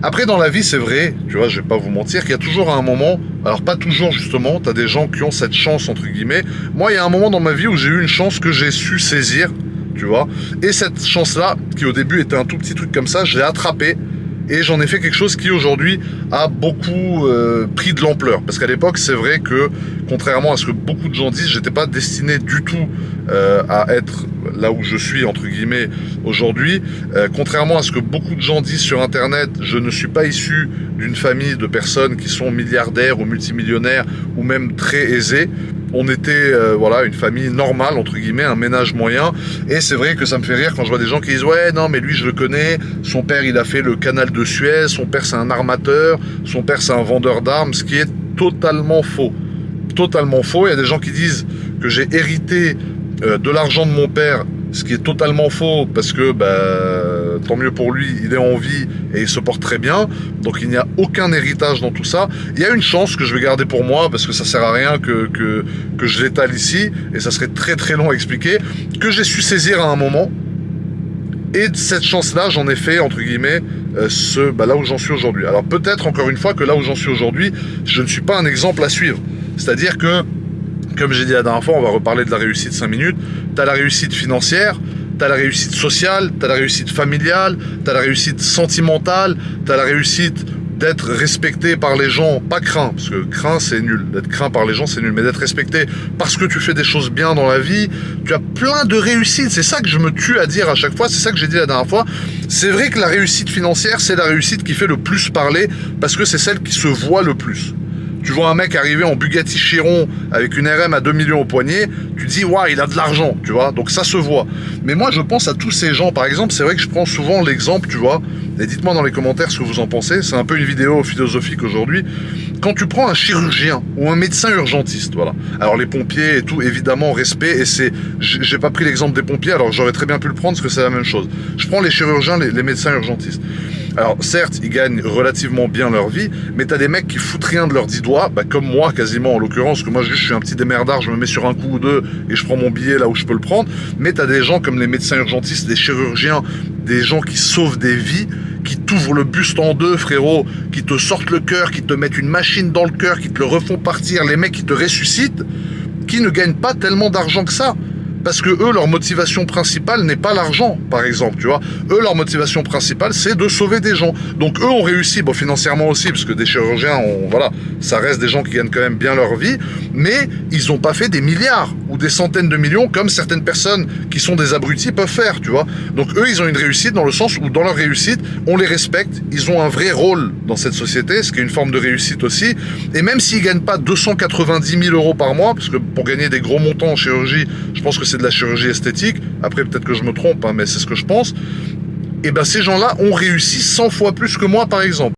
Après, dans la vie, c'est vrai, tu vois, je vais pas vous mentir, qu'il y a toujours un moment, alors pas toujours justement, tu as des gens qui ont cette chance, entre guillemets. Moi, il y a un moment dans ma vie où j'ai eu une chance que j'ai su saisir, tu vois. Et cette chance-là, qui au début était un tout petit truc comme ça, je l'ai attrapée. Et j'en ai fait quelque chose qui aujourd'hui a beaucoup pris de l'ampleur. Parce qu'à l'époque, c'est vrai que, contrairement à ce que beaucoup de gens disent, j'étais pas destiné du tout à être là où je suis, entre guillemets, aujourd'hui. Contrairement à ce que beaucoup de gens disent sur Internet, je ne suis pas issu d'une famille de personnes qui sont milliardaires ou multimillionnaires ou même très aisées. On était voilà, une famille normale, entre guillemets, un ménage moyen. Et c'est vrai que ça me fait rire quand je vois des gens qui disent « Ouais, non, mais lui, je le connais. Son père, il a fait le canal de Suez. Son père, c'est un armateur. Son père, c'est un vendeur d'armes. » Ce qui est totalement faux. Totalement faux. Il y a des gens qui disent que j'ai hérité de l'argent de mon père, ce qui est totalement faux parce que tant mieux pour lui, il est en vie et il se porte très bien, donc il n'y a aucun héritage dans tout ça. Il y a une chance que je vais garder pour moi parce que ça sert à rien que je l'étale ici et ça serait très très long à expliquer, que j'ai su saisir à un moment. Et de cette chance-là, j'en ai fait, entre guillemets, là où j'en suis aujourd'hui. Alors peut-être, encore une fois, que là où j'en suis aujourd'hui, je ne suis pas un exemple à suivre. C'est-à-dire que, comme j'ai dit la dernière fois, on va reparler de la réussite 5 minutes. Tu as la réussite financière, tu as la réussite sociale, tu as la réussite familiale, tu as la réussite sentimentale, tu as la réussite d'être respecté par les gens, pas craint, parce que craint c'est nul, d'être craint par les gens c'est nul, mais d'être respecté parce que tu fais des choses bien dans la vie, tu as plein de réussites, c'est ça que je me tue à dire à chaque fois, c'est ça que j'ai dit la dernière fois. C'est vrai que la réussite financière, c'est la réussite qui fait le plus parler, parce que c'est celle qui se voit le plus. Tu vois un mec arriver en Bugatti Chiron avec une RM à 2 millions au poignet, tu te dis, waouh, il a de l'argent, tu vois, donc ça se voit. Mais moi, je pense à tous ces gens, par exemple, c'est vrai que je prends souvent l'exemple, tu vois, et dites-moi dans les commentaires ce que vous en pensez, c'est un peu une vidéo philosophique aujourd'hui. Quand tu prends un chirurgien ou un médecin urgentiste, voilà. Alors les pompiers et tout, évidemment, respect, et c'est, j'ai pas pris l'exemple des pompiers, alors j'aurais très bien pu le prendre parce que c'est la même chose. Je prends les chirurgiens, les médecins urgentistes. Alors certes, ils gagnent relativement bien leur vie, mais t'as des mecs qui foutent rien de leurs 10 doigts, comme moi quasiment en l'occurrence, que moi juste je suis un petit démerdard, je me mets sur un coup ou deux et je prends mon billet là où je peux le prendre. Mais t'as des gens comme les médecins urgentistes, les chirurgiens, des gens qui sauvent des vies, qui t'ouvrent le buste en deux, frérot, qui te sortent le cœur, qui te mettent une machine dans le cœur, qui te le refont partir, les mecs qui te ressuscitent, qui ne gagnent pas tellement d'argent que ça. Parce que eux, leur motivation principale n'est pas l'argent, par exemple, tu vois. Eux, leur motivation principale, c'est de sauver des gens. Donc eux ont réussi, bon, financièrement aussi, parce que des chirurgiens, voilà, ça reste des gens qui gagnent quand même bien leur vie, mais ils n'ont pas fait des milliards ou des centaines de millions comme certaines personnes qui sont des abrutis peuvent faire, tu vois. Donc eux, ils ont une réussite dans le sens où dans leur réussite, on les respecte, ils ont un vrai rôle dans cette société, ce qui est une forme de réussite aussi. Et même s'ils gagnent pas 290 000 euros par mois, parce que pour gagner des gros montants en chirurgie, je pense que c'est de la chirurgie esthétique, après peut-être que je me trompe, hein, mais c'est ce que je pense, et ben ces gens-là ont réussi 100 fois plus que moi par exemple.